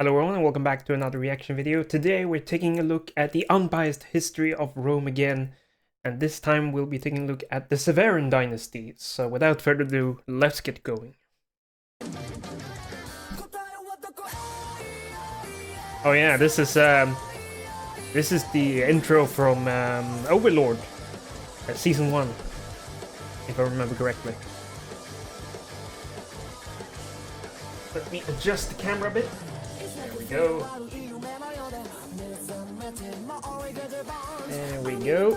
Hello everyone and welcome back to another reaction video. Today we're taking a look at the unbiased history of Rome again, and this time we'll be taking a look at the Severan Dynasty. So without further ado, let's get going. Oh yeah, this is the intro from Overlord, season 1, if I remember correctly. Let me adjust the camera a bit. There we go. There we go.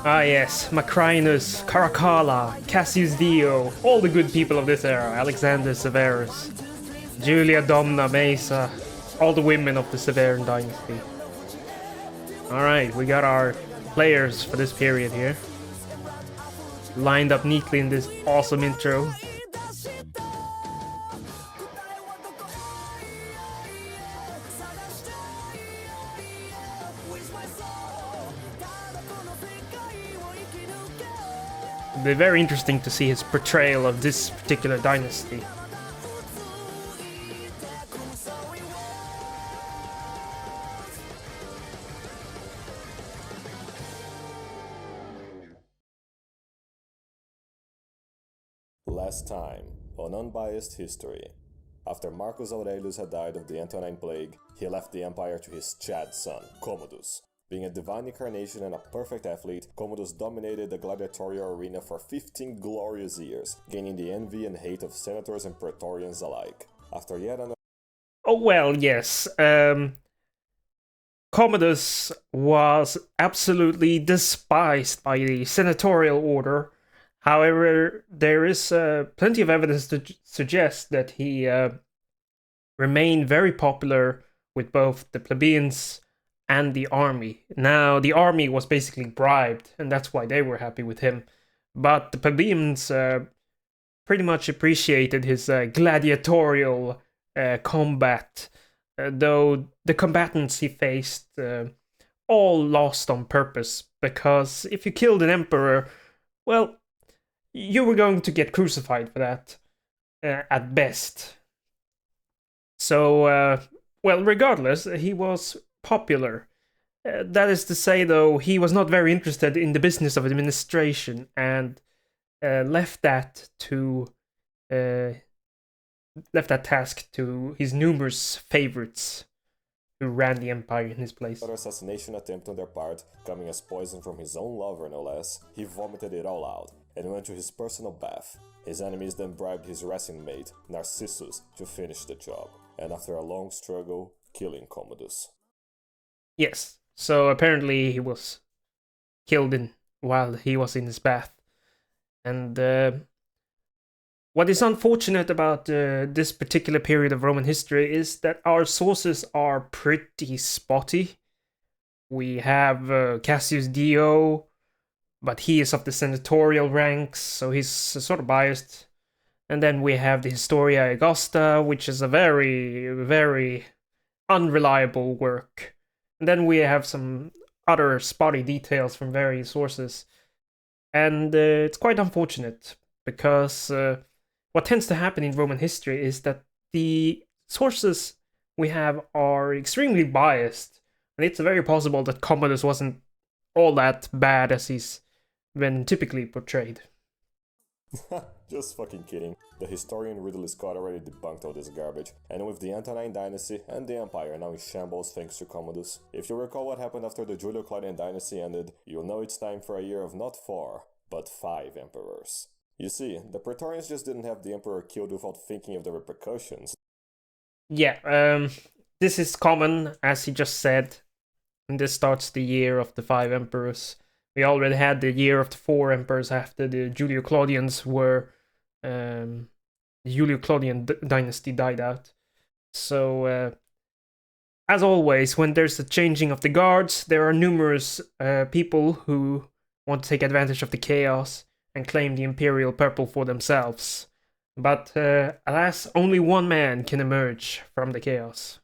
Ah yes, Macrinus, Caracalla, Cassius Dio, all the good people of this era, Alexander Severus, Julia Domna Mesa, all the women of the Severan Dynasty. Alright, we got our players for this period here, lined up neatly in this awesome intro. It'll be very interesting to see his portrayal of this particular dynasty. Last time on Unbiased History. After Marcus Aurelius had died of the Antonine Plague, he left the empire to his Chad son, Commodus. Being a divine incarnation and a perfect athlete, Commodus dominated the gladiatorial arena for 15 glorious years, gaining the envy and hate of senators and praetorians alike. After yet another... Oh well, yes. Commodus was absolutely despised by the senatorial order. However, there is plenty of evidence to suggest that he remained very popular with both the plebeians and the army. Now, the army was basically bribed, and that's why they were happy with him. But the plebeians pretty much appreciated his gladiatorial combat, though the combatants he faced all lost on purpose, because if you killed an emperor, well, you were going to get crucified for that, at best. So, well, regardless, he was popular. That is to say, though, he was not very interested in the business of administration, and left that task to his numerous favorites who ran the empire in his place. assassination attempt on their part, coming as poison from his own lover no less, he vomited it all out and went to his personal bath. His enemies then bribed his wrestling mate, Narcissus, to finish the job, and after a long struggle, killing Commodus. Yes, so apparently he was killed while he was in his bath. And what is unfortunate about this particular period of Roman history is that our sources are pretty spotty. We have Cassius Dio, but he is of the senatorial ranks, so he's sort of biased. And then we have the Historia Augusta, which is a very, very unreliable work. And then we have some other spotty details from various sources. And it's quite unfortunate, because what tends to happen in Roman history is that the sources we have are extremely biased. And it's very possible that Commodus wasn't all that bad as he's been typically portrayed. Just fucking kidding. The historian Ridley Scott already debunked all this garbage, and with the Antonine Dynasty and the Empire now in shambles thanks to Commodus. If you recall what happened after the Julio-Claudian Dynasty ended, you'll know it's time for a year of not 4, but 5 emperors. You see, the Praetorians just didn't have the emperor killed without thinking of the repercussions. Yeah, this is common, as he just said, and this starts the year of the 5 emperors. We already had the year of the 4 emperors after the Julio-Claudians were... the Julio-Claudian dynasty died out. So, as always, when there's a changing of the guards, there are numerous people who want to take advantage of the chaos and claim the imperial purple for themselves. But, alas, only one man can emerge from the chaos.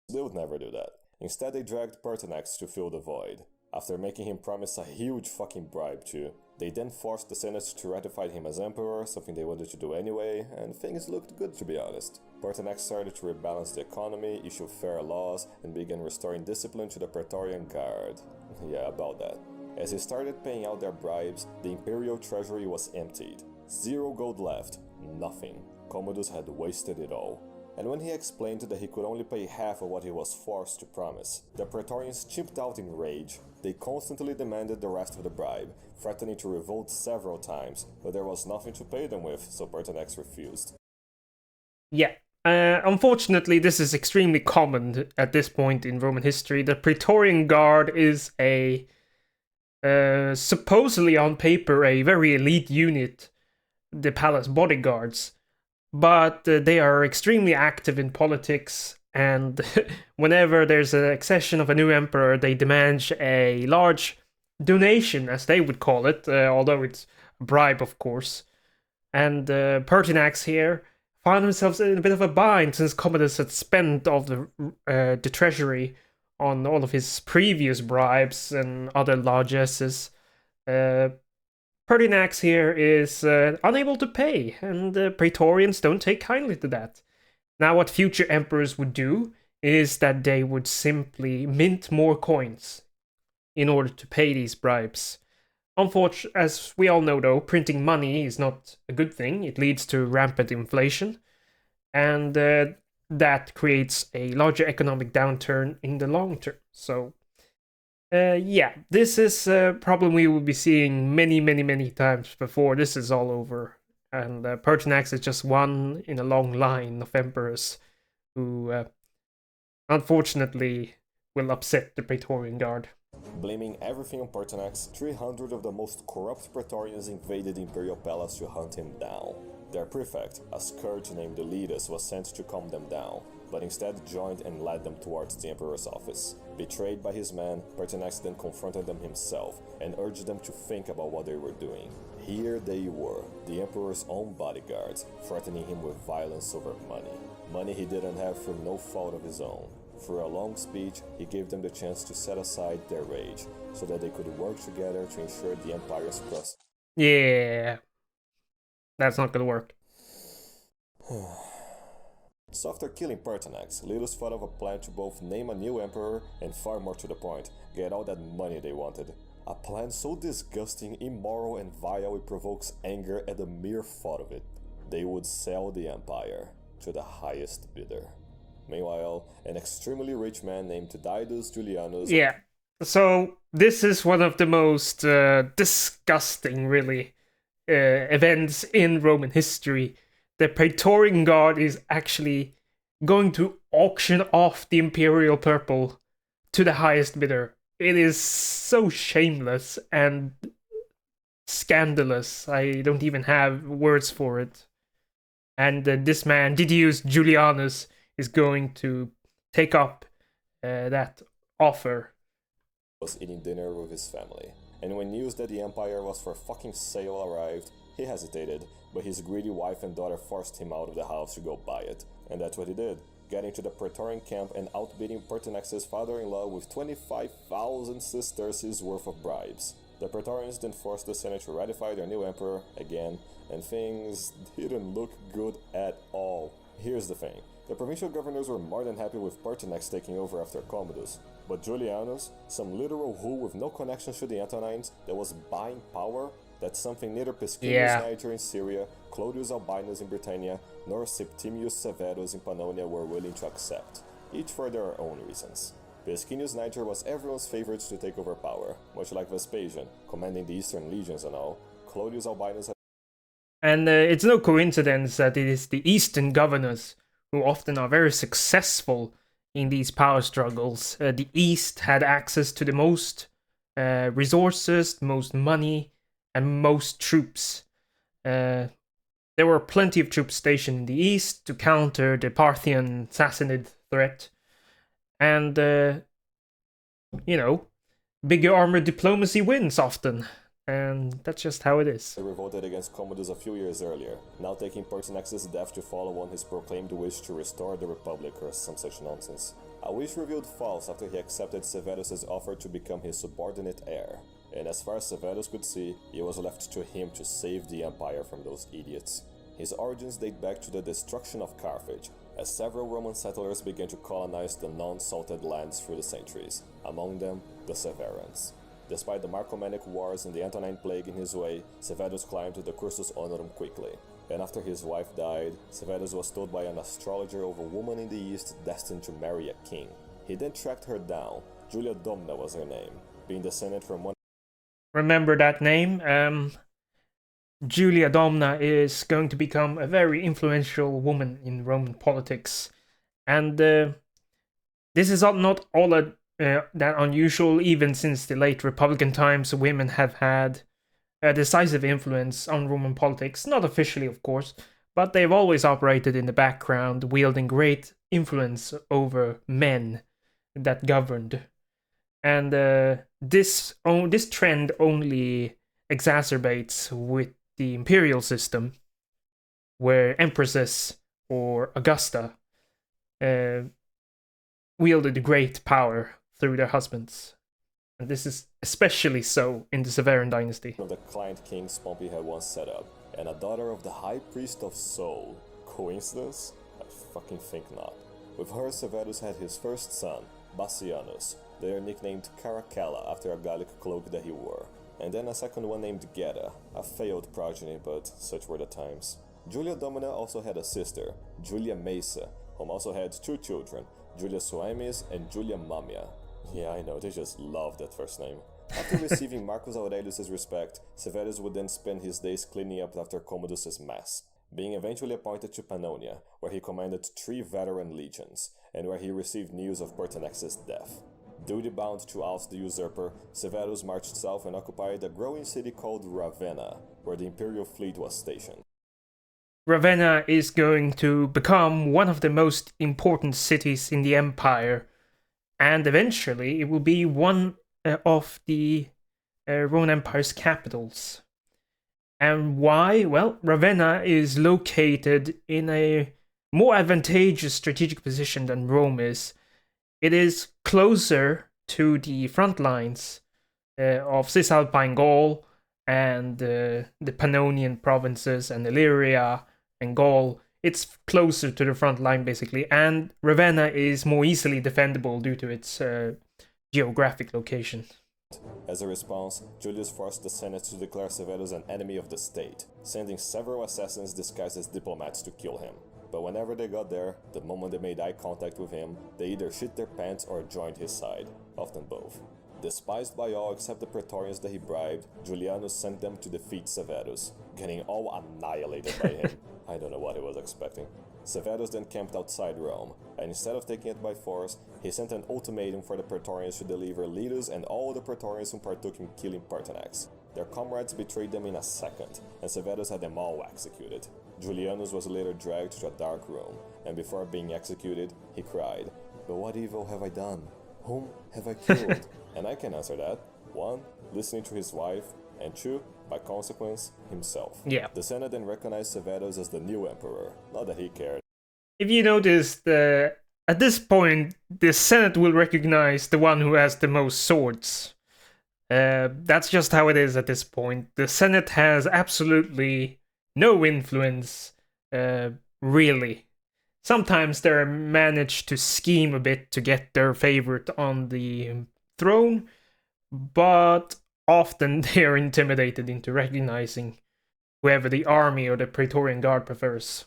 They would never do that. Instead, they dragged Pertinax to fill the void. After making him promise a huge fucking bribe too, They then forced the Senate to ratify him as emperor, something they wanted to do anyway, and things looked good to be honest. Pertinax started to rebalance the economy, issue fair laws, and began restoring discipline to the Praetorian Guard. Yeah, about that. As he started paying out their bribes, the imperial treasury was emptied. 0 gold left. Nothing. Commodus had wasted it all. And when he explained that he could only pay half of what he was forced to promise, the Praetorians chipped out in rage. They constantly demanded the rest of the bribe, threatening to revolt several times, but there was nothing to pay them with, so Pertinax refused. Yeah. Unfortunately, this is extremely common at this point in Roman history. The Praetorian Guard is a supposedly on paper a very elite unit, the palace bodyguards, but they are extremely active in politics, and whenever there's an accession of a new emperor, they demand a large donation, as they would call it, although it's a bribe, of course. And Pertinax here found themselves in a bit of a bind since Commodus had spent all the treasury on all of his previous bribes and other largesses. Pertinax here is unable to pay, and the Praetorians don't take kindly to that. Now, what future emperors would do is that they would simply mint more coins in order to pay these bribes. Unfortunately, as we all know though, printing money is not a good thing. It leads to rampant inflation, and that creates a larger economic downturn in the long term. So, yeah, this is a problem we will be seeing many times before this is all over. And Pertinax is just one in a long line of emperors who, unfortunately, will upset the Praetorian Guard. Blaming everything on Pertinax, 300 of the most corrupt Praetorians invaded the imperial palace to hunt him down. Their prefect, a scourge named Letus, was sent to calm them down, but instead joined and led them towards the emperor's office. Betrayed by his men, Pertinax then confronted them himself and urged them to think about what they were doing. Here they were, the emperor's own bodyguards, threatening him with violence over money. Money he didn't have through no fault of his own. Through a long speech, he gave them the chance to set aside their rage, so that they could work together to ensure the empire's prosperity. Yeah, that's not gonna work. So after killing Pertinax, Letus thought of a plan to both name a new emperor and, far more to the point, get all that money they wanted. A plan so disgusting, immoral, and vile it provokes anger at the mere thought of it. They would sell the empire to the highest bidder. Meanwhile, an extremely rich man named Didius Julianus... Yeah, so this is one of the most disgusting, really, events in Roman history. The Praetorian Guard is actually going to auction off the imperial purple to the highest bidder. It is so shameless and scandalous. I don't even have words for it. And this man, Didius Julianus, is going to take up that offer. Was eating dinner with his family, and when news that the empire was for fucking sale arrived, he hesitated, but his greedy wife and daughter forced him out of the house to go buy it, and that's what he did, getting to the Praetorian camp and outbidding Pertinax's father-in-law with 25,000 sesterces worth of bribes. The Praetorians then forced the Senate to ratify their new emperor again, and things didn't look good at all. Here's the thing. The provincial governors were more than happy with Pertinax taking over after Commodus, but Julianus, some literal who with no connections to the Antonines that was buying power, that's something neither Pesquinius Niger in Syria, Clodius Albinus in Britannia, nor Septimius Severus in Pannonia were willing to accept, each for their own reasons. Pesquinius Niger was everyone's favorite to take over power, much like Vespasian, commanding the Eastern legions and all. Clodius Albinus had... And it's no coincidence that it is the Eastern governors who often are very successful in these power struggles. The East had access to the most resources, most money, and most troops. There were plenty of troops stationed in the East to counter the Parthian Sassanid threat. And, bigger armored diplomacy wins often. And that's just how it is. They revolted against Commodus a few years earlier, now taking Pertinax's death to follow on his proclaimed wish to restore the Republic or some such nonsense. A wish revealed false after he accepted Severus's offer to become his subordinate heir. and as far as Severus could see, it was left to him to save the empire from those idiots. His origins date back to the destruction of Carthage, as several Roman settlers began to colonize the non-salted lands through the centuries, among them the Severans. Despite the Marcomannic Wars and the Antonine Plague in his way, Severus climbed the cursus honorum quickly. And after his wife died, Severus was told by an astrologer of a woman in the east destined to marry a king. He then tracked her down. Julia Domna was her name, being descended from one... Remember that name? Julia Domna is going to become a very influential woman in Roman politics. And this is not all that unusual. Even since the late Republican times, women have had a decisive influence on Roman politics. Not officially, of course, but they've always operated in the background, wielding great influence over men that governed. And this trend only exacerbates with the imperial system, where empresses or Augusta wielded great power through their husbands. And this is especially so in the Severan Dynasty. ...of the client kings Pompey had once set up, and a daughter of the High Priest of Sol. Coincidence? I fucking think not. With her, Severus had his first son, Bassianus, later nicknamed Caracalla after a Gallic cloak that he wore, and then a second one named Geta, a failed progeny, but such were the times. Julia Domina also had a sister, Julia Maesa, whom also had two children, Julia Suemis and Julia Mammia. Yeah, I know, they just love that first name. After receiving Marcus Aurelius' respect, Severus would then spend his days cleaning up after Commodus' mess, being eventually appointed to Pannonia, where he commanded 3 veteran legions, and where he received news of Pertinax's death. Duty-bound to oust the usurper, Severus marched south and occupied a growing city called Ravenna, where the imperial fleet was stationed. Ravenna is going to become one of the most important cities in the empire, and eventually it will be one of the Roman Empire's capitals. And why? Well, Ravenna is located in a more advantageous strategic position than Rome is. It is closer to the front lines of Cisalpine Gaul and the Pannonian provinces and Illyria and Gaul. It's closer to the front line, basically, and Ravenna is more easily defendable due to its geographic location. As a response, Julius forced the Senate to declare Severus an enemy of the state, sending several assassins disguised as diplomats to kill him. But whenever they got there, the moment they made eye contact with him, they either shit their pants or joined his side, often both. Despised by all except the Praetorians that he bribed, Julianus sent them to defeat Severus, getting all annihilated by him. I don't know what he was expecting. Severus then camped outside Rome, and instead of taking it by force, he sent an ultimatum for the Praetorians to deliver Letus and all the Praetorians who partook in killing Pertinax. Their comrades betrayed them in a second, and Severus had them all executed. Julianus was later dragged to a dark room, and before being executed, he cried, "But what evil have I done? Whom have I killed?" And I can answer that. 1. Listening to his wife, and 2. By consequence, himself. Yeah. The Senate then recognized Severus as the new emperor, not that he cared. If you notice, at this point, the Senate will recognize the one who has the most swords. That's just how it is at this point. The Senate has absolutely no influence, really. Sometimes they manage to scheme a bit to get their favorite on the throne, but often they are intimidated into recognizing whoever the army or the Praetorian Guard prefers.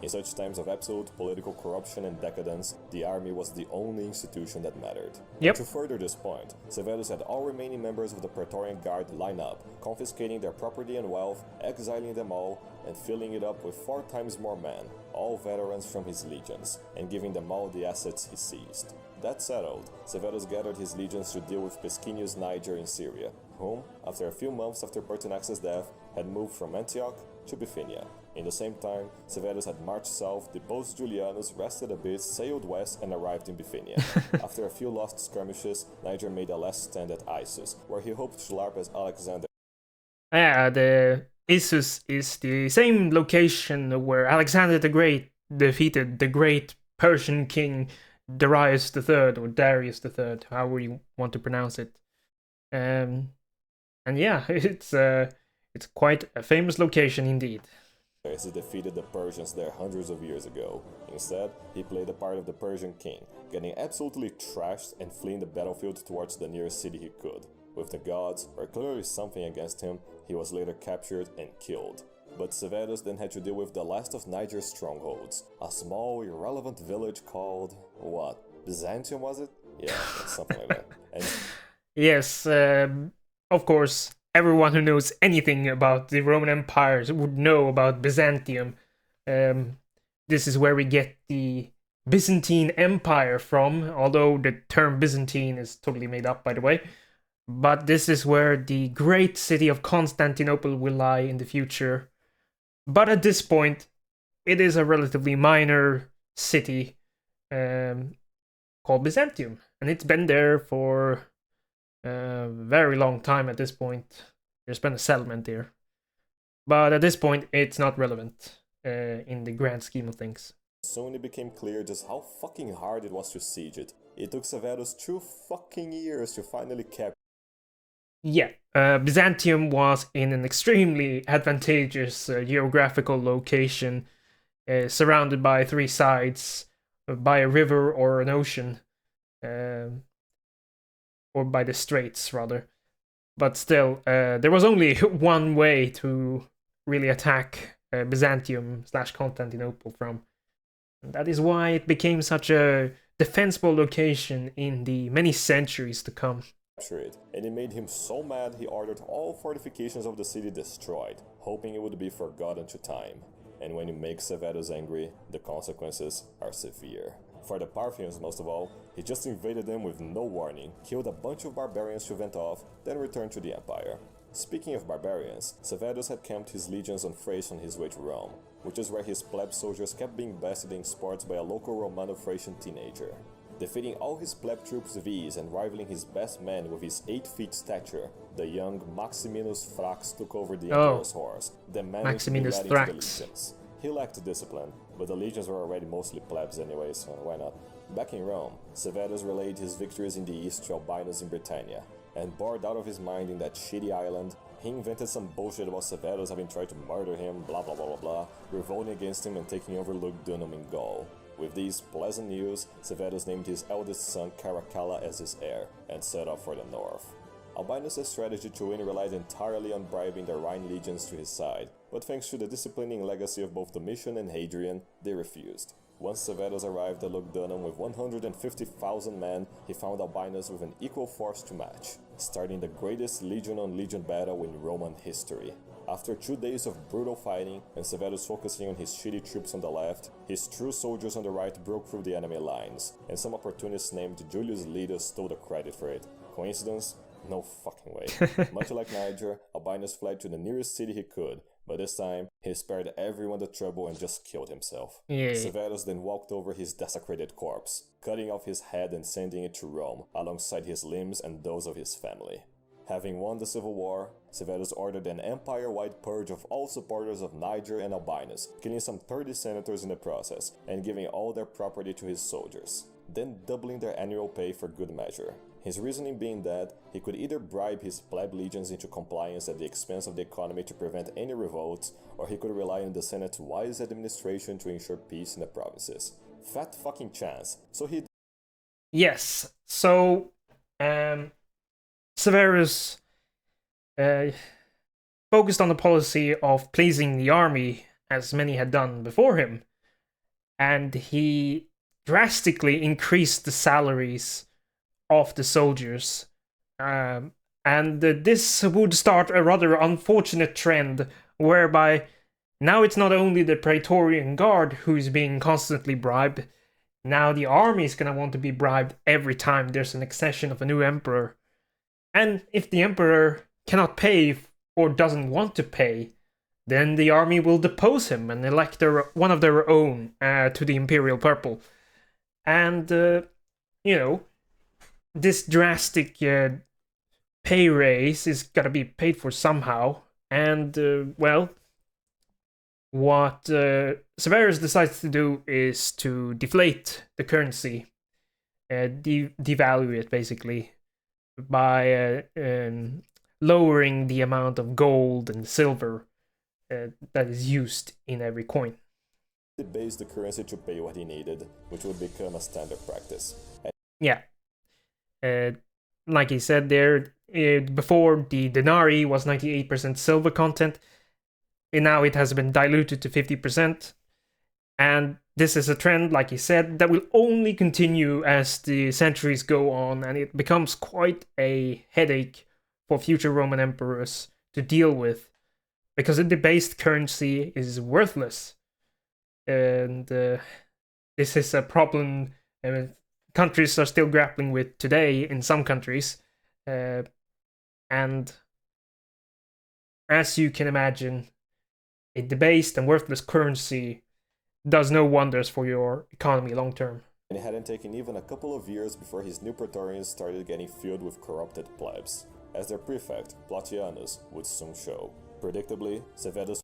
In such times of absolute political corruption and decadence, the army was the only institution that mattered. Yep. To further this point, Severus had all remaining members of the Praetorian Guard line up, confiscating their property and wealth, exiling them all, and filling it up with 4 times more men, all veterans from his legions, and giving them all the assets he seized. That settled, Severus gathered his legions to deal with Pescennius Niger in Syria, whom, after a few months after Pertinax's death, had moved from Antioch to Bithynia. In the same time, Severus had marched south, deposed Julianus, rested a bit, sailed west, and arrived in Bithynia. After a few lost skirmishes, Niger made a last stand at Issus, where he hoped to LARP as Alexander. Yeah, the Issus is the same location where Alexander the Great defeated the great Persian king Darius III, or Darius III, however you want to pronounce it. And yeah, it's quite a famous location indeed. As he defeated the Persians there hundreds of years ago. Instead, he played the part of the Persian king, getting absolutely trashed and fleeing the battlefield towards the nearest city he could. With the gods, or clearly something against him, he was later captured and killed. But Severus then had to deal with the last of Niger's strongholds, a small, irrelevant village called, what, Byzantium was it? Yeah, something like that. And yes, of course, everyone who knows anything about the Roman Empire would know about Byzantium. This is where we get the Byzantine Empire from, although the term Byzantine is totally made up, by the way. But this is where the great city of Constantinople will lie in the future. But at this point, it is a relatively minor city called Byzantium. And it's been there for a very long time at this point. There's been a settlement there. But at this point, it's not relevant in the grand scheme of things. soon it became clear just how fucking hard it was to siege it. It took Severus 2 fucking years to finally capture. Yeah, Byzantium was in an extremely advantageous geographical location, surrounded by three sides, by a river or an ocean, or by the straits, rather. But still, there was only one way to really attack Byzantium/Constantinople from. And that is why it became such a defensible location in the many centuries to come. It, and it made him so mad he ordered all fortifications of the city destroyed, hoping it would be forgotten to time. And when you make Severus angry, the consequences are severe. For the Parthians, most of all, he just invaded them with no warning, killed a bunch of barbarians to vent off, then returned to the empire. Speaking of barbarians, Severus had camped his legions on Thrace on his way to Rome, which is where his pleb soldiers kept being bested in sports by a local Romano-Thracian teenager. Defeating all his pleb troops with ease and rivaling his best man with his 8-feet stature, the young Maximinus Thrax took over the emperor's horse, demanding to be led into the legions. He lacked discipline, but the legions were already mostly plebs anyway, so why not? Back in Rome, Severus relayed his victories in the east to Albinus in Britannia, and bored out of his mind in that shitty island, he invented some bullshit about Severus having tried to murder him, blah blah blah blah blah, revolting against him and taking over Lugdunum in Gaul. With these pleasant news, Severus named his eldest son Caracalla as his heir, and set off for the north. Albinus' strategy to win relied entirely on bribing the Rhine legions to his side, but thanks to the disciplining legacy of both Domitian and Hadrian, they refused. Once Severus arrived at Lugdunum with 150,000 men, he found Albinus with an equal force to match, starting the greatest legion-on-legion battle in Roman history. After 2 days of brutal fighting, and Severus focusing on his shitty troops on the left, his true soldiers on the right broke through the enemy lines, and some opportunist named Julius Letus stole the credit for it. Coincidence? No fucking way. Much like Niger, Albinus fled to the nearest city he could, but this time, he spared everyone the trouble and just killed himself. Yeah. Severus then walked over his desecrated corpse, cutting off his head and sending it to Rome, alongside his limbs and those of his family. Having won the civil war, Severus ordered an empire-wide purge of all supporters of Niger and Albinus, killing some 30 senators in the process, and giving all their property to his soldiers, then doubling their annual pay for good measure. His reasoning being that he could either bribe his pleb legions into compliance at the expense of the economy to prevent any revolts, or he could rely on the Senate's wise administration to ensure peace in the provinces. Fat fucking chance. So he... Yes, so... Severus focused on the policy of pleasing the army, as many had done before him, and he drastically increased the salaries of the soldiers. And this would start a rather unfortunate trend, whereby now it's not only the Praetorian Guard who's being constantly bribed, now the army is gonna want to be bribed every time there's an accession of a new emperor. And if the emperor cannot pay or doesn't want to pay, then the army will depose him and elect one of their own to the imperial purple. And, this drastic pay raise is gotta be paid for somehow. And, what Severus decides to do is to deflate the currency, devalue it, basically, by lowering the amount of gold and silver that is used in every coin. He based the currency to pay what he needed, which would become a standard practice. Yeah. Like he said there, before the denarii was 98% silver content, and now it has been diluted to 50%. And this is a trend, like he said, that will only continue as the centuries go on, and it becomes quite a headache for future Roman emperors to deal with, because a debased currency is worthless. And this is a problem countries are still grappling with today in some countries. And as you can imagine, a debased and worthless currency does no wonders for your economy long term. And it hadn't taken even a couple of years before his new praetorians started getting filled with corrupted plebs, as their prefect, Plautianus, would soon show. Predictably, Severus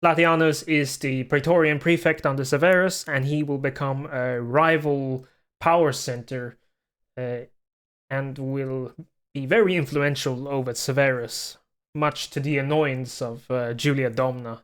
Plautianus is the praetorian prefect under Severus, and he will become a rival power center and will be very influential over Severus, much to the annoyance of Julia Domna.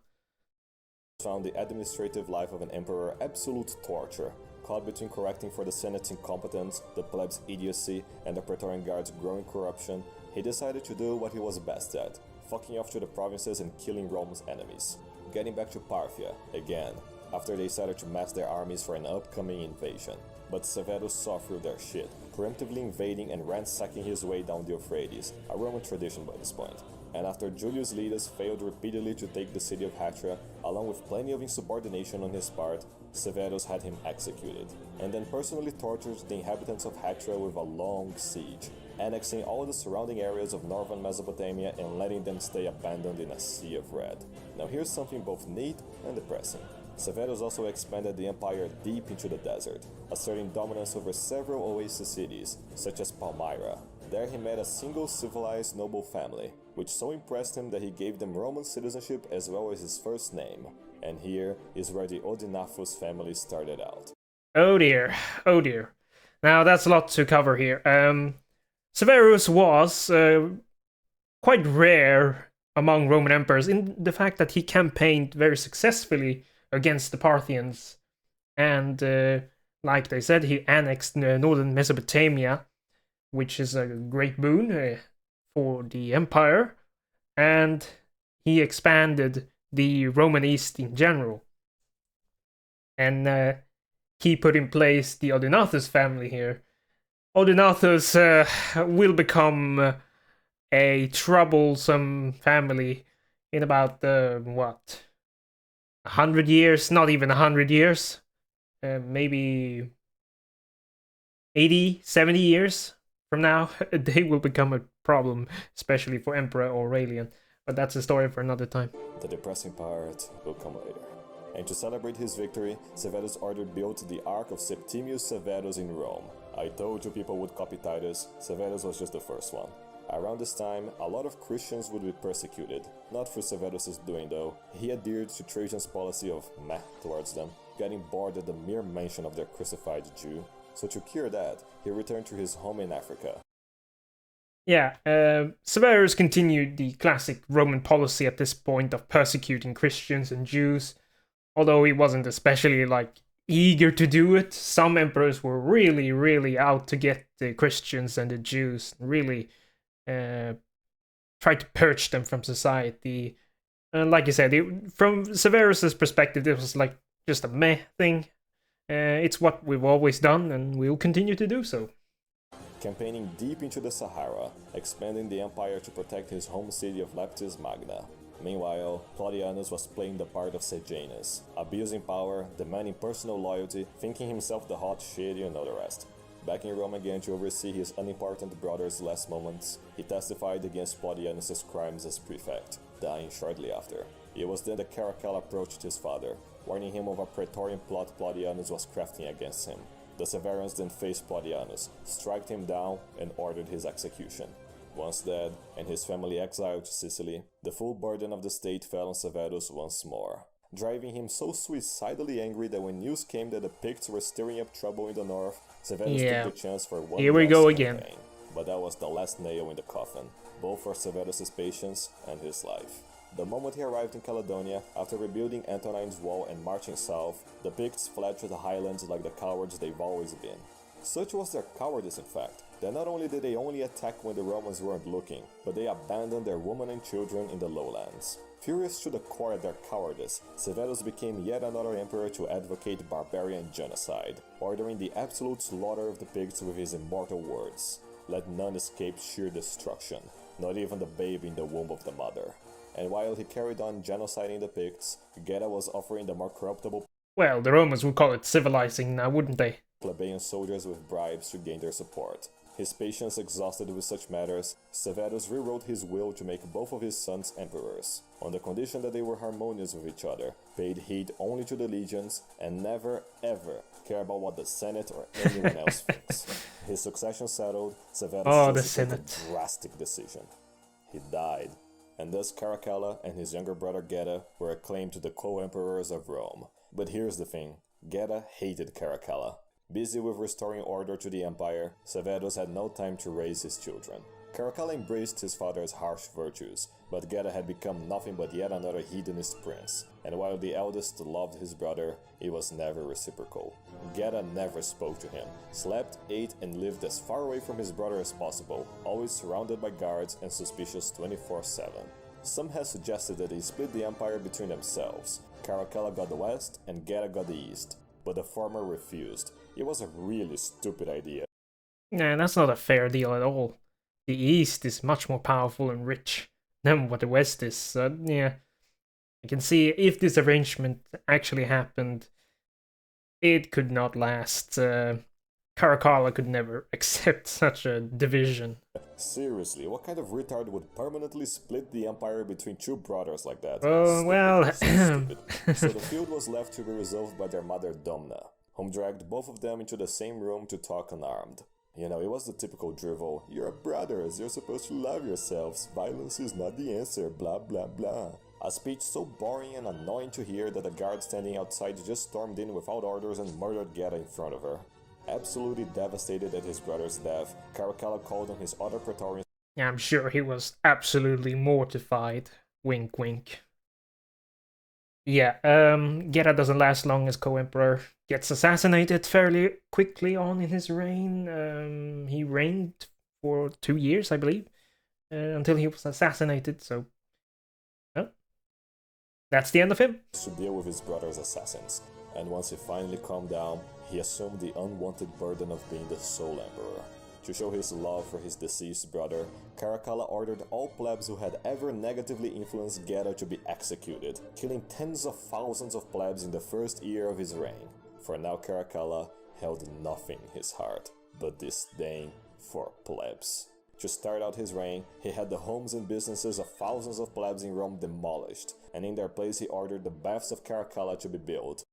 Found the administrative life of an emperor absolute torture. Caught between correcting for the Senate's incompetence, the plebs' idiocy, and the Praetorian Guard's growing corruption, he decided to do what he was best at, fucking off to the provinces and killing Rome's enemies. Getting back to Parthia, again, after they decided to mass their armies for an upcoming invasion. But Severus saw through their shit, preemptively invading and ransacking his way down the Euphrates, a Roman tradition by this point. And after Julius Letus failed repeatedly to take the city of Hatria, along with plenty of insubordination on his part, Severus had him executed, and then personally tortured the inhabitants of Hatria with a long siege, annexing all the surrounding areas of northern Mesopotamia and letting them stay abandoned in a sea of red. Now here's something both neat and depressing. Severus also expanded the empire deep into the desert, asserting dominance over several oasis cities, such as Palmyra. There he met a single civilized noble family, which so impressed him that he gave them Roman citizenship as well as his first name. And here is where the Odenathus family started out. Oh dear, oh dear. Now that's a lot to cover here. Severus was quite rare among Roman emperors in the fact that he campaigned very successfully against the Parthians. And like they said, he annexed northern Mesopotamia, which is a great boon for the empire. And he expanded the Roman East in general. And he put in place the Odenathus family here. Odenathus will become a troublesome family in about, 100 years? Not even 100 years. Maybe 80, 70 years from now, they will become a problem, especially for Emperor Aurelian. But that's a story for another time. The depressing part will come later. And to celebrate his victory, Severus ordered built the Ark of Septimius Severus in Rome. I told you people would copy Titus, Severus was just the first one. Around this time, a lot of Christians would be persecuted. Not for Severus' doing though, he adhered to Trajan's policy of meh towards them, getting bored at the mere mention of their crucified Jew. So to cure that, he returned to his home in Africa. Yeah, Severus continued the classic Roman policy at this point of persecuting Christians and Jews, although he wasn't especially, eager to do it. Some emperors were really, really out to get the Christians and the Jews, really tried to purge them from society. And like you said, from Severus's perspective, this was just a meh thing. It's what we've always done, and we'll continue to do so. Campaigning deep into the Sahara, expanding the empire to protect his home city of Leptis Magna. Meanwhile, Claudianus was playing the part of Sejanus, abusing power, demanding personal loyalty, thinking himself the hot shit, you know the rest. Back in Rome again to oversee his unimportant brother's last moments, he testified against Claudianus' crimes as prefect, dying shortly after. It was then that Caracalla approached his father, warning him of a praetorian plot Claudianus was crafting against him. The Severans then faced Claudianus, struck him down, and ordered his execution. Once dead, and his family exiled to Sicily, the full burden of the state fell on Severus once more, driving him so suicidally angry that when news came that the Picts were stirring up trouble in the north, Severus took the chance for one Here we go last again. campaign. But that was the last nail in the coffin. both for Severus' patience and his life. The moment he arrived in Caledonia, after rebuilding Antonine's wall and marching south, the Picts fled to the highlands like the cowards they've always been. Such was their cowardice, in fact, that not only did they only attack when the Romans weren't looking, but they abandoned their women and children in the lowlands. Furious to the core at their cowardice, Severus became yet another emperor to advocate barbarian genocide, ordering the absolute slaughter of the Picts with his immortal words: "Let none escape sheer destruction, not even the babe in the womb of the mother." And while he carried on genociding the Picts, Geta was offering the more corruptible Well, the Romans would call it civilizing now, wouldn't they? plebeian soldiers with bribes to gain their support. His patience exhausted with such matters, Severus rewrote his will to make both of his sons emperors, on the condition that they were harmonious with each other, paid heed only to the legions, and never ever care about what the Senate or anyone else thinks. His succession settled, Severus chose to take a drastic decision. He died, and thus Caracalla and his younger brother Geta were acclaimed to the co-emperors of Rome. But here's the thing, Geta hated Caracalla. Busy with restoring order to the empire, Severus had no time to raise his children. Caracalla embraced his father's harsh virtues, but Geta had become nothing but yet another hedonist prince, and while the eldest loved his brother, it was never reciprocal. Geta never spoke to him, slept, ate, and lived as far away from his brother as possible, always surrounded by guards and suspicious 24/7. Some have suggested that they split the empire between themselves. Caracalla got the west and Geta got the east, but the former refused. It was a really stupid idea. Nah, that's not a fair deal at all. The East is much more powerful and rich than what the West is, so yeah. I can see if this arrangement actually happened, it could not last. Caracalla could never accept such a division. Seriously, what kind of retard would permanently split the empire between two brothers like that? Oh, well... Stupid. So the field was left to be resolved by their mother Domna, whom dragged both of them into the same room to talk unarmed. You know, it was the typical drivel, "You're brothers, you're supposed to love yourselves, violence is not the answer, blah blah blah." A speech so boring and annoying to hear that the guard standing outside just stormed in without orders and murdered Geta in front of her. Absolutely devastated at his brother's death, Caracalla called on his other praetorians. Yeah, I'm sure he was absolutely mortified. Wink wink. Yeah, Geta doesn't last long as co-emperor. Gets assassinated fairly quickly on in his reign. He reigned for 2 years, I believe, until he was assassinated, so... well, that's the end of him. To deal with his brother's assassins, and once he finally calmed down, he assumed the unwanted burden of being the sole emperor. To show his love for his deceased brother, Caracalla ordered all plebs who had ever negatively influenced Geta to be executed, killing tens of thousands of plebs in the first year of his reign. For now Caracalla held nothing in his heart but disdain for plebs. To start out his reign, he had the homes and businesses of thousands of plebs in Rome demolished, and in their place he ordered the baths of Caracalla to be built.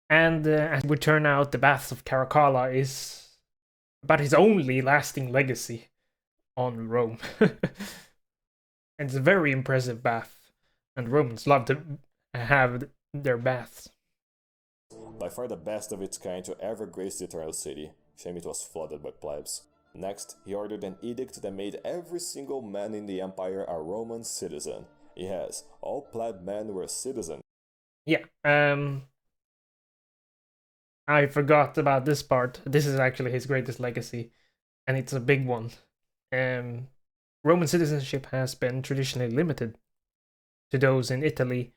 And as it would turn out, the Baths of Caracalla is about his only lasting legacy on Rome. And it's a very impressive bath, and Romans love to have their baths. By far the best of its kind to ever grace the Eternal City. Shame it was flooded by plebs. Next, he ordered an edict that made every single man in the empire a Roman citizen. Yes, all pleb men were citizens. Yeah, I forgot about this part. This is actually his greatest legacy, and it's a big one. Roman citizenship has been traditionally limited to those in Italy,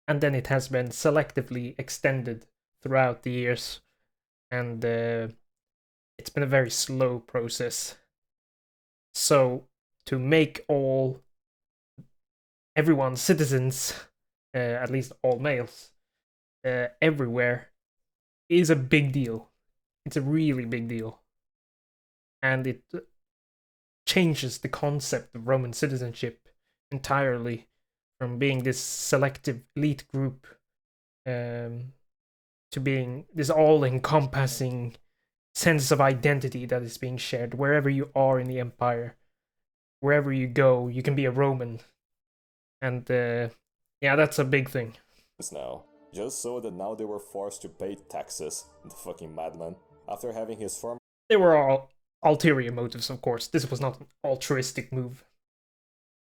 and then it has been selectively extended throughout the years, and it's been a very slow process. So, to make everyone citizens, at least all males, everywhere, is a big deal. It's a really big deal. And it changes the concept of Roman citizenship entirely from being this selective elite group to being this all-encompassing sense of identity that is being shared wherever you are in the empire. Wherever you go, you can be a Roman. And yeah, that's a big thing. Now. Just so that now they were forced to pay taxes, the fucking madman. After having his former... They were all ulterior motives, of course. This was not an altruistic move.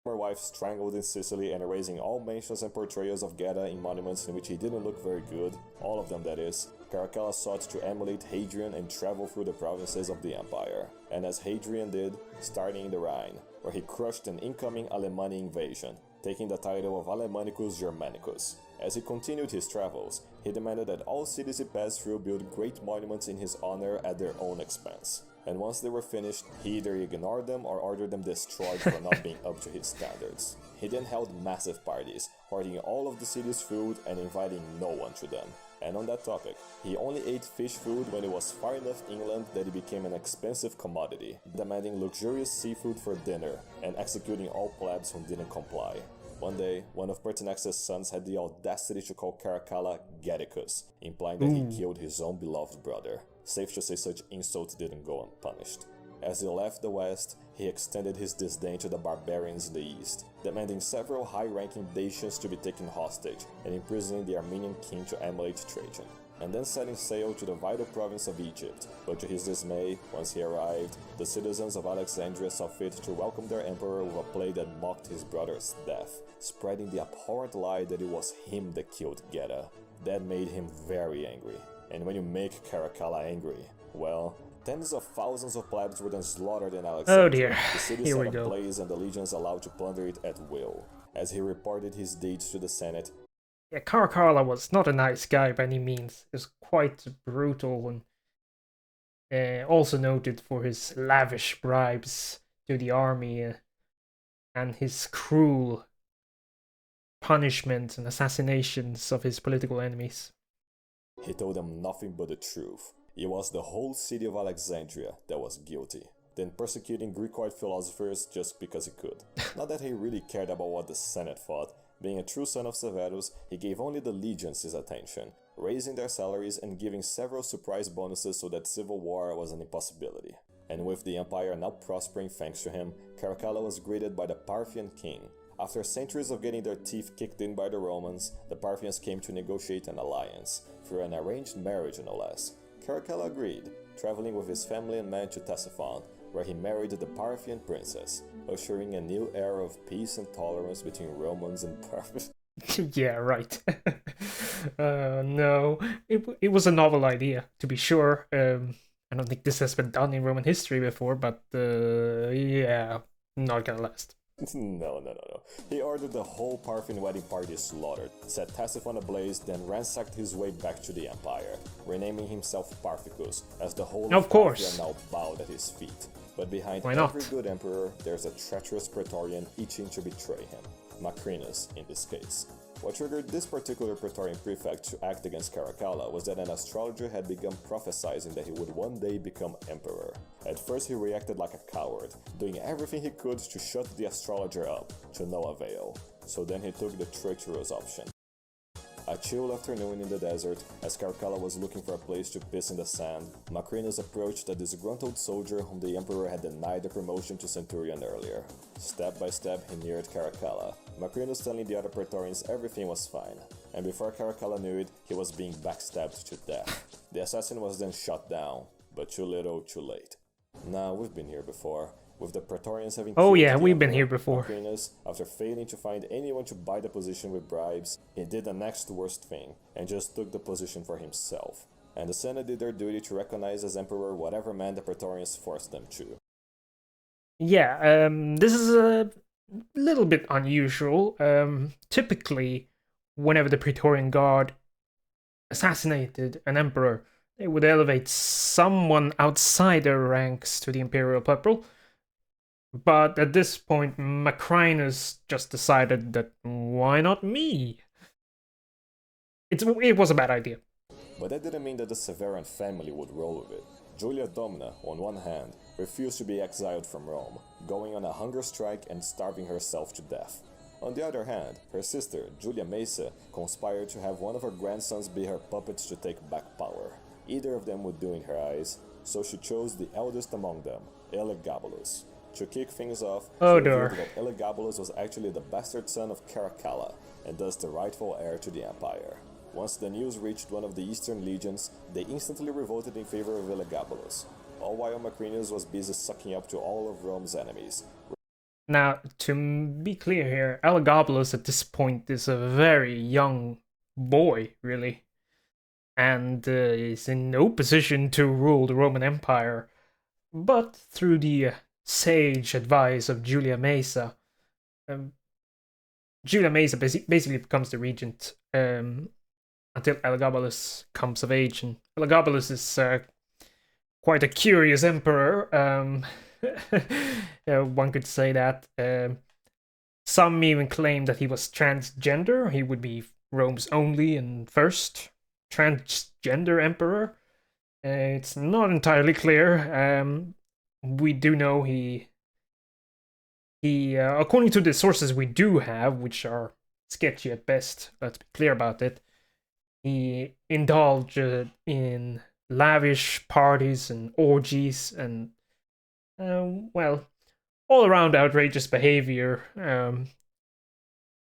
Former wife strangled in Sicily and erasing all mentions and portrayals of Geta in monuments in which he didn't look very good, all of them that is, Caracalla sought to emulate Hadrian and travel through the provinces of the empire, and as Hadrian did, starting in the Rhine, where he crushed an incoming Alemanni invasion, taking the title of Alemannicus Germanicus. As he continued his travels, he demanded that all cities he passed through build great monuments in his honor at their own expense. And once they were finished, he either ignored them or ordered them destroyed for not being up to his standards. He then held massive parties, hoarding all of the city's food and inviting no one to them. And on that topic, he only ate fish food when it was far enough inland that it became an expensive commodity, demanding luxurious seafood for dinner and executing all plebs who didn't comply. One day, one of Pertinax's sons had the audacity to call Caracalla Geticus, implying that he killed his own beloved brother. Safe to say such insults didn't go unpunished. As he left the west, he extended his disdain to the barbarians in the east, demanding several high-ranking Dacians to be taken hostage and imprisoning the Armenian king to emulate Trajan, and then setting sail to the vital province of Egypt. But to his dismay, once he arrived, the citizens of Alexandria saw fit to welcome their emperor with a play that mocked his brother's death, spreading the abhorrent lie that it was him that killed Geta. That made him very angry. And when you make Caracalla angry, well, tens of thousands of plebs were then slaughtered in Alexandria. Oh dear, The city here we set go. ablaze and the legions allowed to plunder it at will. As he reported his deeds to the Senate, Yeah, Caracalla was not a nice guy by any means. He was quite brutal and also noted for his lavish bribes to the army and his cruel punishment and assassinations of his political enemies. he told them nothing but the truth. It was the whole city of Alexandria that was guilty, then persecuting Greekoid philosophers just because he could. Not that he really cared about what the Senate thought. Being a true son of Severus, he gave only the legions his attention, raising their salaries and giving several surprise bonuses so that civil war was an impossibility. And with the empire now prospering thanks to him, Caracalla was greeted by the Parthian king. After centuries of getting their teeth kicked in by the Romans, the Parthians came to negotiate an alliance, through an arranged marriage no less. Caracalla agreed, traveling with his family and men to Ctesiphon, where he married the Parthian princess, ushering a new era of peace and tolerance between Romans and Parthians. Yeah, right. No, it was a novel idea, to be sure. I don't think this has been done in Roman history before, but yeah, not gonna last. No. He ordered the whole Parthian wedding party slaughtered, set Ctesiphon ablaze, then ransacked his way back to the empire, renaming himself Parthicus, as the whole Of course. Parthia now bowed at his feet. But behind Why not? every good emperor, there's a treacherous Praetorian itching to betray him. Macrinus, in this case. What triggered this particular Praetorian prefect to act against Caracalla was that an astrologer had begun prophesizing that he would one day become emperor. At first he reacted like a coward, doing everything he could to shut the astrologer up, to no avail. So then he took the treacherous option. A chill afternoon in the desert, as Caracalla was looking for a place to piss in the sand, Macrinus approached a disgruntled soldier whom the emperor had denied the promotion to centurion earlier. Step by step he neared Caracalla, Macrinus telling the other Praetorians everything was fine, and before Caracalla knew it, he was being backstabbed to death. The assassin was then shot down, but too little, too late. Now, we've been here before, with the Praetorians having Oh killed yeah, the we've been emperor. here before. Macrinus, after failing to find anyone to buy the position with bribes, he did the next worst thing, and just took the position for himself. And the Senate did their duty to recognize as emperor whatever man the Praetorians forced them to. Yeah, this is a little bit unusual. Typically, whenever the Praetorian Guard assassinated an emperor, they would elevate someone outside their ranks to the imperial purple. But at this point, Macrinus just decided that why not me? It was a bad idea. But that didn't mean that the Severan family would roll with it. Julia Domna, on one hand, refused to be exiled from Rome, going on a hunger strike and starving herself to death. On the other hand, her sister, Julia Maesa, conspired to have one of her grandsons be her puppets to take back power. Either of them would do in her eyes, so she chose the eldest among them, Elagabalus. To kick things off, Oh, she dear. revealed that Elagabalus was actually the bastard son of Caracalla, and thus the rightful heir to the empire. Once the news reached one of the eastern legions, they instantly revolted in favor of Elagabalus. all while Macrinus was busy sucking up to all of Rome's enemies. Now, to be clear here, Elagabalus at this point is a very young boy, really, and is in no position to rule the Roman Empire. But through the sage advice of Julia Maesa, Julia Maesa basically becomes the regent until Elagabalus comes of age, and Elagabalus is quite a curious emperor. One could say that. Some even claim that he was transgender. He would be Rome's only and first transgender emperor. It's not entirely clear. We do know he according to the sources we do have, which are sketchy at best, let's be clear about it, he indulged in lavish parties and orgies and well, all around outrageous behavior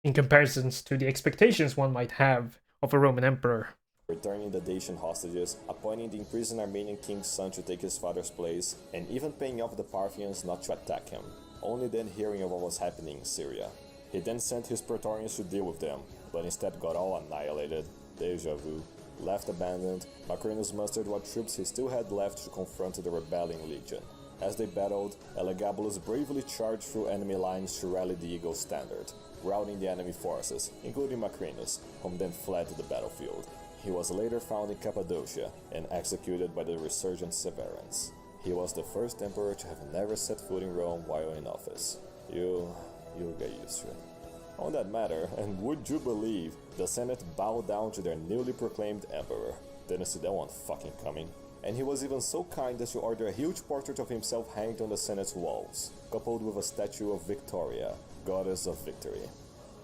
in comparisons to the expectations one might have of a Roman emperor. Returning the Dacian hostages, appointing the imprisoned Armenian king's son to take his father's place, and even paying off the Parthians not to attack him, only then hearing of what was happening in Syria. He then sent his praetorians to deal with them, but instead got all annihilated, deja vu. Left abandoned, Macrinus mustered what troops he still had left to confront the rebelling legion. As they battled, Elagabalus bravely charged through enemy lines to rally the Eagle's standard, routing the enemy forces, including Macrinus, whom then fled to the battlefield. He was later found in Cappadocia and executed by the resurgent Severans. He was the first emperor to have never set foot in Rome while in office. You'll get used to it. On that matter, and would you believe, the Senate bowed down to their newly proclaimed emperor. Didn't see that one fucking coming. And he was even so kind as to order a huge portrait of himself hanged on the Senate's walls, coupled with a statue of Victoria, goddess of victory.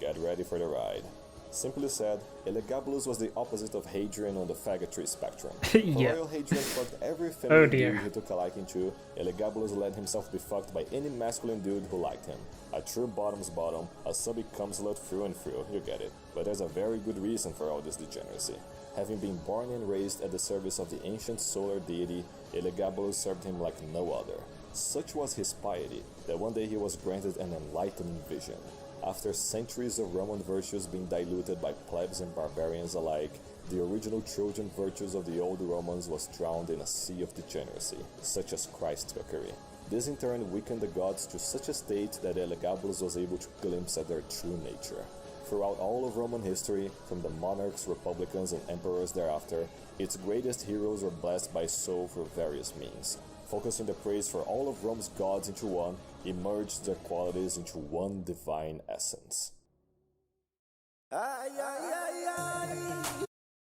Get ready for the ride. Simply said, Elagabalus was the opposite of Hadrian on the faggotry spectrum. Yeah. Royal Hadrian fucked every feminine dear. dude he took a liking to. Elagabalus let himself be fucked by any masculine dude who liked him. A true bottom's bottom, a subby cum slut through and through, you get it. But there's a very good reason for all this degeneracy. Having been born and raised at the service of the ancient solar deity, Elagabalus served him like no other. Such was his piety, that one day he was granted an enlightening vision. After centuries of Roman virtues being diluted by plebs and barbarians alike, the original Trojan virtues of the old Romans was drowned in a sea of degeneracy, such as Christ-fuckery. This in turn weakened the gods to such a state that Elagabalus was able to glimpse at their true nature. Throughout all of Roman history, from the monarchs, republicans, and emperors thereafter, its greatest heroes were blessed by soul through various means. Focusing the praise for all of Rome's gods into one, emerged their qualities into one divine essence.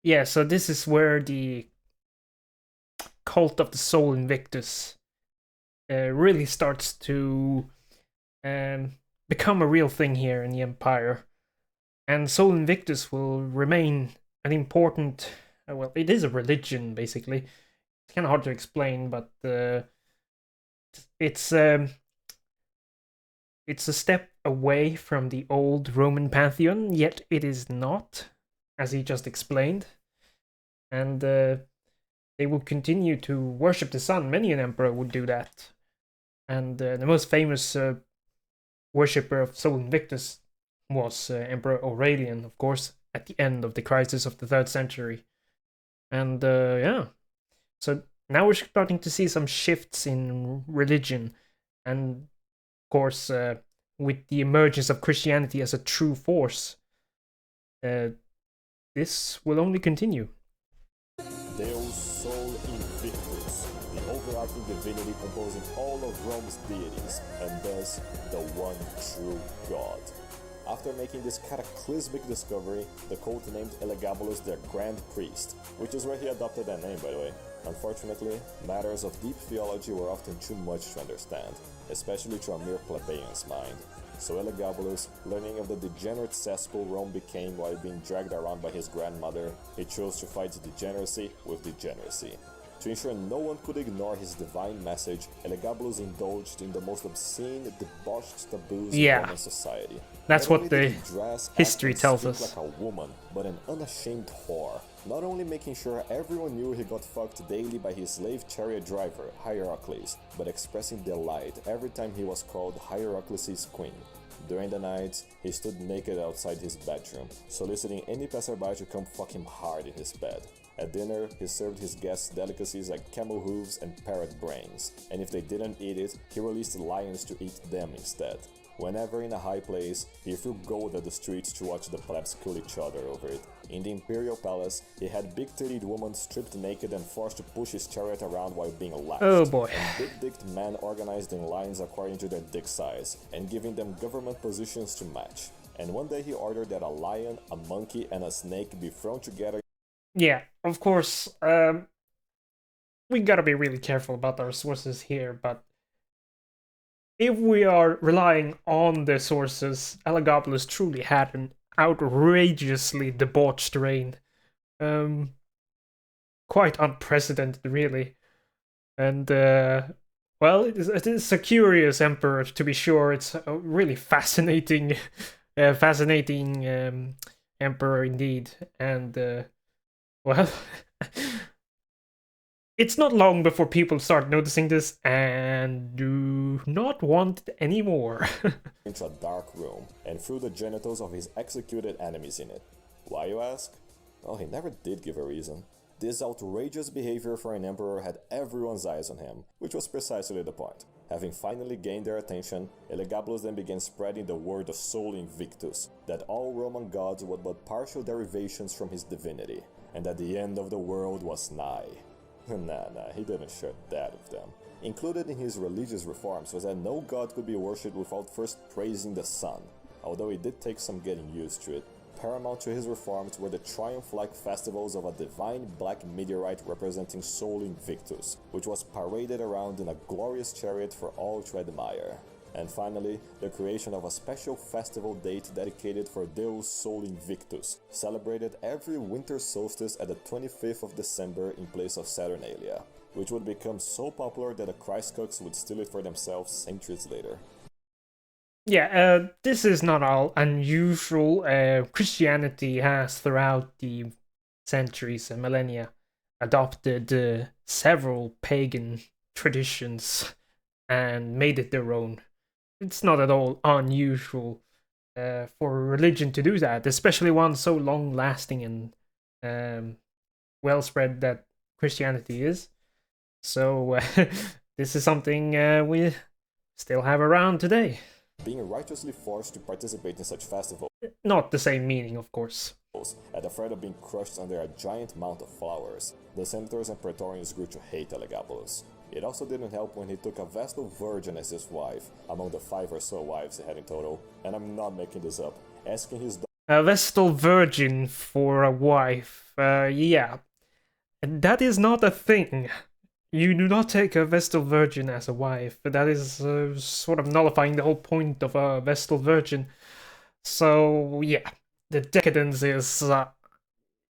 Yeah, so this is where the cult of the Sol Invictus really starts to become a real thing here in the Empire. And Sol Invictus will remain an important, well, it is a religion, basically. It's kind of hard to explain, but it's a step away from the old Roman pantheon, yet it is not, as he just explained. And they will continue to worship the sun. Many an emperor would do that. And the most famous worshipper of Sol Invictus was Emperor Aurelian, of course, at the end of the crisis of the 3rd century. And yeah, so now we're starting to see some shifts in religion. And of course, with the emergence of Christianity as a true force, this will only continue. Deus Sol Invictus, the overarching divinity composing all of Rome's deities, and thus the one true God. After making this cataclysmic discovery, the cult named Elagabalus their Grand Priest, which is where he adopted that name, by the way. Unfortunately, matters of deep theology were often too much to understand, especially to a mere plebeian's mind. So Elagabalus, learning of the degenerate cesspool Rome became while being dragged around by his grandmother, he chose to fight degeneracy with degeneracy. To ensure no one could ignore his divine message, Elagabalus indulged in the most obscene, debauched taboos in Roman society. That's Not only what did the he dress, act, history and tells speak us. like a woman, but an unashamed whore. Not only making sure everyone knew he got fucked daily by his slave chariot driver, Hierocles, but expressing delight every time he was called Hierocles' queen. During the nights, he stood naked outside his bedroom, soliciting any passerby to come fuck him hard in his bed. At dinner, he served his guests delicacies like camel hooves and parrot brains, and if they didn't eat it, he released lions to eat them instead. Whenever in a high place, he threw gold at the streets to watch the plebs kill each other over it. In the imperial palace, he had big-titted women stripped naked and forced to push his chariot around while being lashed. Oh boy. And big-dicked men organized in lines according to their dick size, and giving them government positions to match. And one day he ordered that a lion, a monkey, and a snake be thrown together. Yeah, of course, we gotta be really careful about our sources here, but if we are relying on the sources, Elagabalus truly had an outrageously debauched reign. Quite unprecedented, really. And, well, it is a curious emperor, to be sure. It's a really fascinating, fascinating emperor indeed. And, well, it's not long before people start noticing this and do not want it anymore. Into a dark room and threw the genitals of his executed enemies in it. Why, you ask? Well, he never did give a reason. This outrageous behavior for an emperor had everyone's eyes on him, which was precisely the point. Having finally gained their attention, Elagabalus then began spreading the word of Sol Invictus, that all Roman gods were but partial derivations from his divinity, and that the end of the world was nigh. Nah, he didn't share that with them. Included in his religious reforms was that no god could be worshipped without first praising the sun, although it did take some getting used to it. Paramount to his reforms were the triumph-like festivals of a divine black meteorite representing Sol Invictus, which was paraded around in a glorious chariot for all to admire. And finally, the creation of a special festival date dedicated for Deus Sol Invictus, celebrated every winter solstice at the 25th of December in place of Saturnalia, which would become so popular that the Christcooks would steal it for themselves centuries later. Yeah, this is not all unusual. Christianity has, throughout the centuries and millennia, adopted several pagan traditions and made it their own. It's not at all unusual for a religion to do that, especially one so long-lasting and well-spread that Christianity is. So this is something we still have around today. Being righteously forced to participate in such festivals, not the same meaning, of course, at the threat of being crushed under a giant mound of flowers, the senators and praetorians grew to hate Elagabalus. It also didn't help when he took a Vestal Virgin as his wife, among the 5 or so wives he had in total, and I'm not making this up, asking his a Vestal Virgin for a wife, yeah. That is not a thing. You do not take a Vestal Virgin as a wife. That is sort of nullifying the whole point of a Vestal Virgin. So, yeah, the decadence is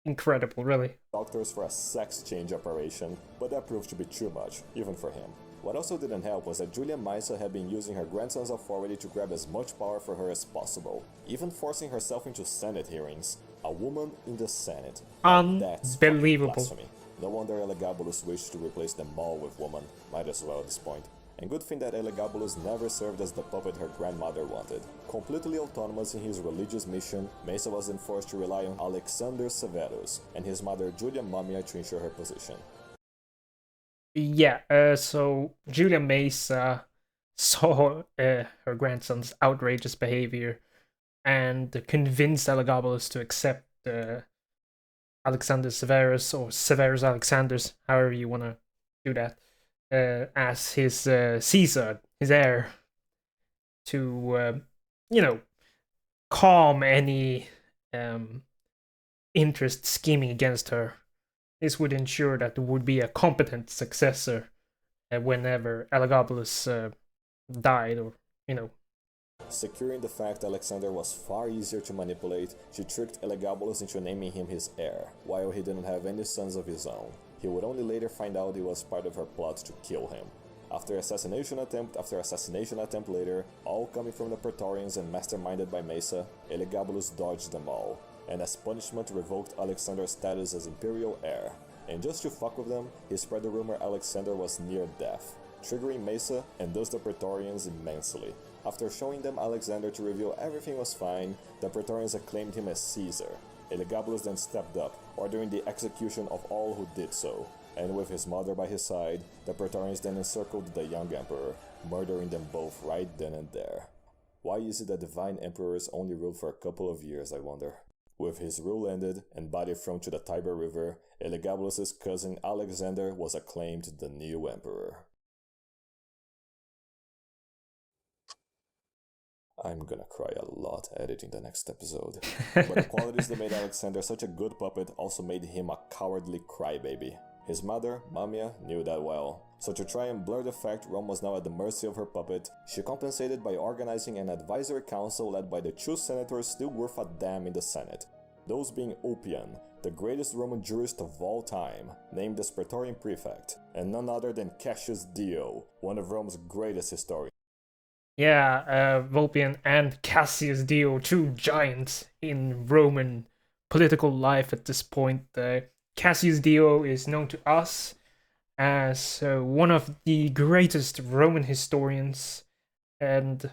incredible, really. Doctors for a sex change operation, but that proved to be too much, even for him. What also didn't help was that Julia Maesa had been using her grandson's authority to grab as much power for her as possible, even forcing herself into Senate hearings. A woman in the Senate. That's unbelievable. Blasphemy. No wonder Elagabalus wished to replace them all with women. Might as well at this point. And good thing that Elagabalus never served as the puppet her grandmother wanted. Completely autonomous in his religious mission, Maesa was then forced to rely on Alexander Severus and his mother Julia Mumia to ensure her position. Yeah, so Julia Maesa saw her grandson's outrageous behavior and convinced Elagabalus to accept Alexander Severus, or Severus Alexanders, however you want to do that, as his Caesar, his heir, to, calm any interest scheming against her. This would ensure that there would be a competent successor whenever Elagabalus died, or, Securing the fact Alexander was far easier to manipulate, she tricked Elagabalus into naming him his heir, while he didn't have any sons of his own. He would only later find out it was part of her plot to kill him. After assassination attempt later, all coming from the Praetorians and masterminded by Mesa, Elagabalus dodged them all, and as punishment revoked Alexander's status as imperial heir. And just to fuck with them, he spread the rumor Alexander was near death, triggering Mesa and thus the Praetorians immensely. After showing them Alexander to reveal everything was fine, the Praetorians acclaimed him as Caesar. Elagabalus then stepped up, ordering the execution of all who did so, and with his mother by his side, the Praetorians then encircled the young emperor, murdering them both right then and there. Why is it that divine emperors only ruled for a couple of years, I wonder? With his rule ended and body thrown to the Tiber River, Elagabalus' cousin Alexander was acclaimed the new emperor. I'm gonna cry a lot editing the next episode. But the qualities that made Alexander such a good puppet also made him a cowardly crybaby. His mother, Mamia, knew that well. So to try and blur the fact Rome was now at the mercy of her puppet, she compensated by organizing an advisory council led by the two senators still worth a damn in the Senate. Those being Oppian, the greatest Roman jurist of all time, named as Praetorian Prefect, and none other than Cassius Dio, one of Rome's greatest historians. Yeah, Vulpian and Cassius Dio, two giants in Roman political life at this point. Cassius Dio is known to us as one of the greatest Roman historians, and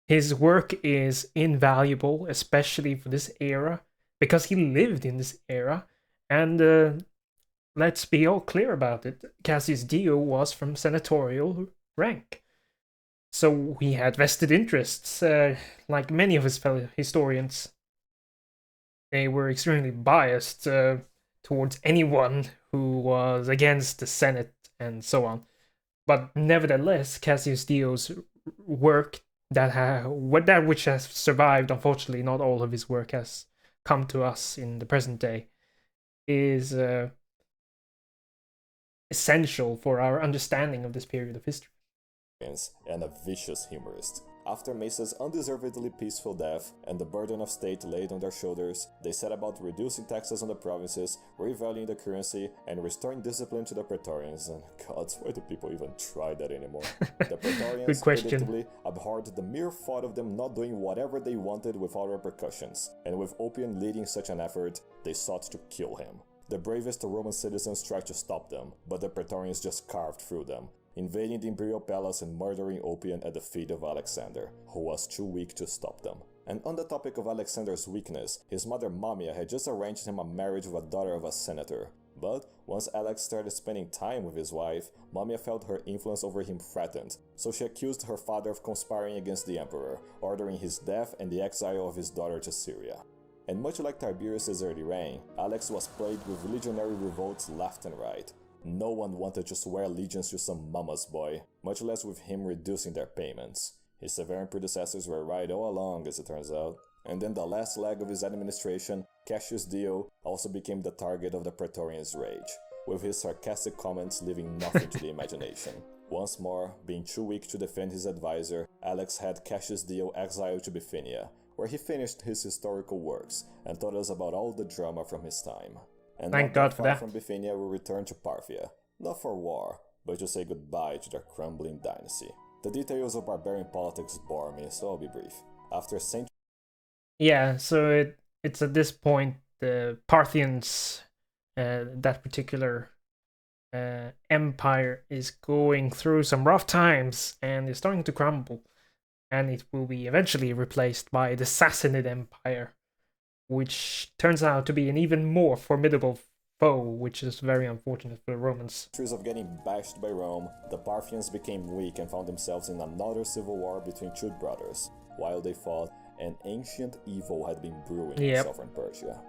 his work is invaluable, especially for this era, because he lived in this era, and let's be all clear about it. Cassius Dio was from senatorial rank. So he had vested interests, like many of his fellow historians. They were extremely biased towards anyone who was against the Senate and so on. But nevertheless, Cassius Dio's work, that which has survived, unfortunately not all of his work has come to us in the present day, is essential for our understanding of this period of history. And a vicious humorist. After Mesa's undeservedly peaceful death and the burden of state laid on their shoulders, they set about reducing taxes on the provinces, revaluing the currency, and restoring discipline to the Praetorians. And God, why do people even try that anymore? The Praetorians predictably abhorred the mere thought of them not doing whatever they wanted without repercussions, and with Oppian leading such an effort, they sought to kill him. The bravest Roman citizens tried to stop them, but the Praetorians just carved through them, invading the imperial palace and murdering Oppian at the feet of Alexander, who was too weak to stop them. And on the topic of Alexander's weakness, his mother Mamia had just arranged him a marriage with a daughter of a senator. But once Alex started spending time with his wife, Mamia felt her influence over him threatened, so she accused her father of conspiring against the emperor, ordering his death and the exile of his daughter to Syria. And much like Tiberius' early reign, Alex was plagued with legionary revolts left and right. No one wanted to swear allegiance to some mama's boy, much less with him reducing their payments. His Severan predecessors were right all along, as it turns out. And then the last leg of his administration, Cassius Dio, also became the target of the Praetorians' rage, with his sarcastic comments leaving nothing to the imagination. Once more, being too weak to defend his advisor, Alex had Cassius Dio exiled to Bithynia, where he finished his historical works and taught us about all the drama from his time. And thank God for that. From Bithynia, we return to Parthia, not for war, but to say goodbye to their crumbling dynasty. The details of barbarian politics bore me, so I'll be brief. After centuries... Yeah, so it's at this point the Parthians, that particular empire, is going through some rough times and is starting to crumble. And it will be eventually replaced by the Sassanid Empire, which turns out to be an even more formidable foe, which is very unfortunate for the Romans. Of getting bashed by Rome, the Parthians became weak and found themselves in another civil war between two brothers. While they fought, an ancient evil had been brewing in southern Persia.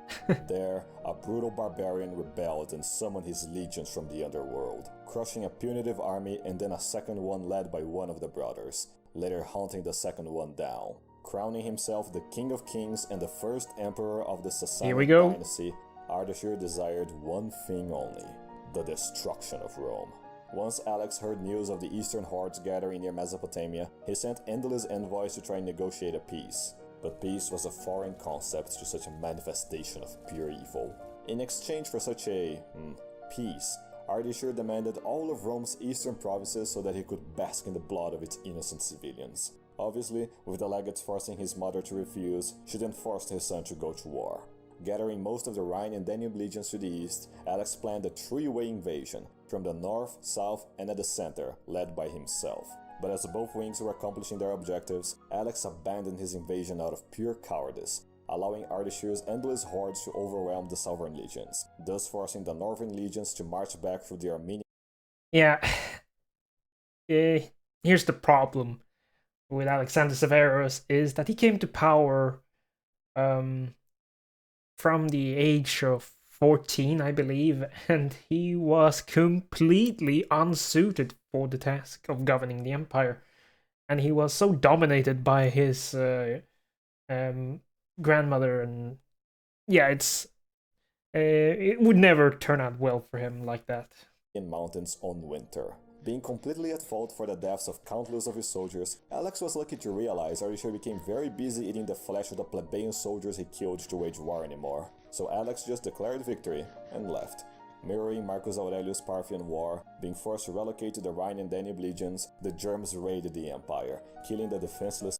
There, a brutal barbarian rebelled and summoned his legions from the underworld, crushing a punitive army and then a second one led by one of the brothers, later hunting the second one down. Crowning himself the King of Kings and the first Emperor of the Sassanid Dynasty, Ardashir desired one thing only: the destruction of Rome. Once Alex heard news of the eastern hordes gathering near Mesopotamia, he sent endless envoys to try and negotiate a peace. But peace was a foreign concept to such a manifestation of pure evil. In exchange for such a peace, Ardashir demanded all of Rome's eastern provinces so that he could bask in the blood of its innocent civilians. Obviously, with the legates forcing his mother to refuse, she then forced his son to go to war. Gathering most of the Rhine and Danube legions to the east, Alex planned a three-way invasion, from the north, south, and at the center, led by himself. But as both wings were accomplishing their objectives, Alex abandoned his invasion out of pure cowardice, allowing Ardashir's endless hordes to overwhelm the southern legions, thus forcing the northern legions to march back through the Armenian... Yeah, here's the problem with Alexander Severus, is that he came to power from the age of 14, I believe, and he was completely unsuited for the task of governing the empire. And he was so dominated by his grandmother, and yeah, it would never turn out well for him like that. In mountains on winter. Being completely at fault for the deaths of countless of his soldiers, Alex was lucky to realize Ardashir became very busy eating the flesh of the plebeian soldiers he killed to wage war anymore. So Alex just declared victory and left. Mirroring Marcus Aurelius' Parthian War, being forced to relocate to the Rhine and Danube legions, the Germans raided the empire, killing the defenseless...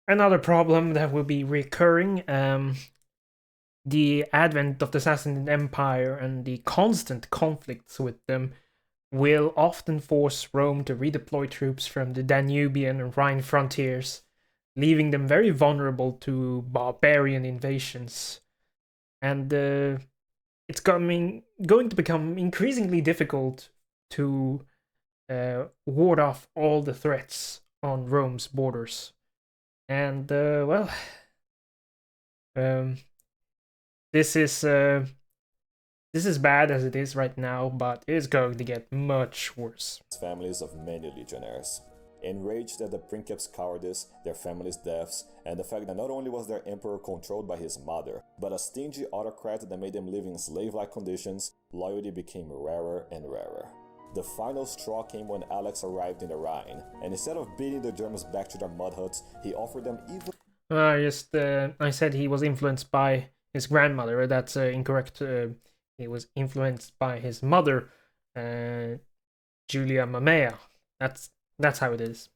Another problem that will be recurring, the advent of the Sassanid Empire and the constant conflicts with them will often force Rome to redeploy troops from the Danubian and Rhine frontiers, leaving them very vulnerable to barbarian invasions. And it's going to become increasingly difficult to ward off all the threats on Rome's borders. And, this is bad as it is right now, but it is going to get much worse. Families of many legionnaires. Enraged at the princeps' cowardice, their families' deaths, and the fact that not only was their emperor controlled by his mother, but a stingy autocrat that made them live in slave-like conditions, loyalty became rarer and rarer. The final straw came when Alex arrived in the Rhine, and instead of beating the Germans back to their mud huts, he offered them even... I said he was influenced by his grandmother. That's incorrect. He was influenced by his mother, Julia Mamea. That's how it is.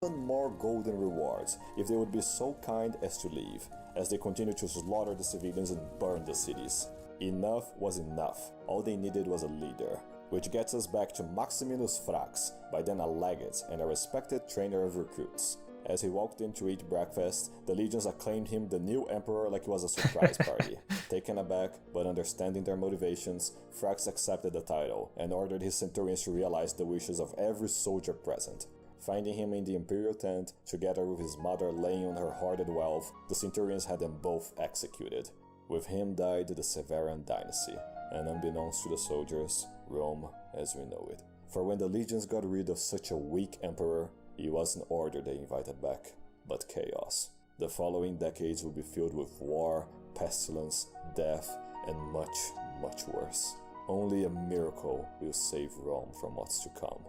Even more golden rewards if they would be so kind as to leave, as they continued to slaughter the civilians and burn the cities. Enough was enough. All they needed was a leader. Which gets us back to Maximinus Thrax, by then a legate and a respected trainer of recruits. As he walked in to eat breakfast, the legions acclaimed him the new emperor like it was a surprise party. Taken aback, but understanding their motivations, Thrax accepted the title and ordered his centurions to realize the wishes of every soldier present. Finding him in the imperial tent, together with his mother laying on her hoarded wealth, the centurions had them both executed. With him died the Severan Dynasty, and unbeknownst to the soldiers, Rome as we know it. For when the legions got rid of such a weak emperor, it wasn't order they invited back, but chaos. The following decades will be filled with war, pestilence, death, and much, much worse. Only a miracle will save Rome from what's to come.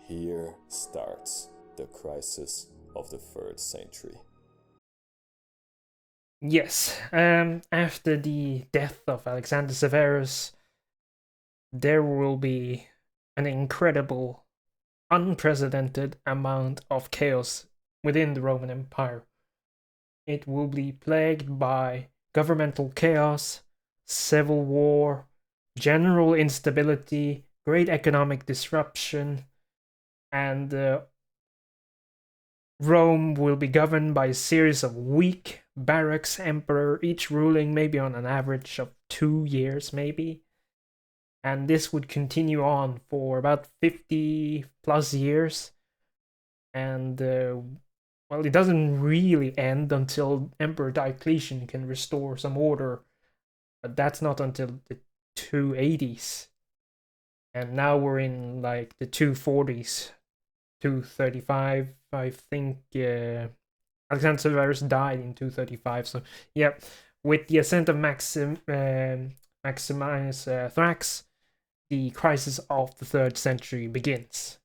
Here starts the crisis of the 3rd century. Yes, after the death of Alexander Severus, there will be an incredible, unprecedented amount of chaos within the Roman Empire. It will be plagued by governmental chaos, civil war, general instability, great economic disruption, and Rome will be governed by a series of weak barracks emperor, each ruling maybe on an average of 2 years maybe. And this would continue on for about 50 plus years. And, well, it doesn't really end until Emperor Diocletian can restore some order. But that's not until the 280s. And now we're in, like, the 240s. 235, I think. Alexander Severus died in 235. So, yeah, with the ascent of Maximinus Thrax, the crisis of the 3rd century begins.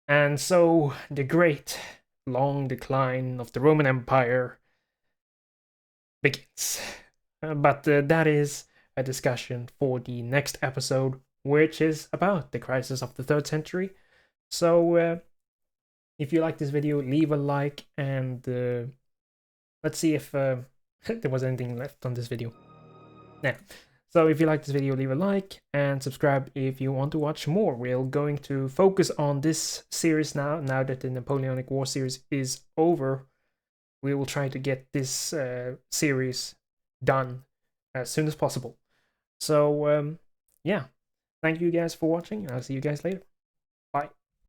And so the great long decline of the Roman Empire begins. But that is a discussion for the next episode, which is about the crisis of the 3rd century. So if you like this video, leave a like, and let's see if there was anything left on this video. Yeah. So if you like this video, leave a like and subscribe if you want to watch more. We're going to focus on this series now that the Napoleonic War series is over. We will try to get this series done as soon as possible. So yeah, thank you guys for watching, and I'll see you guys later. Bye.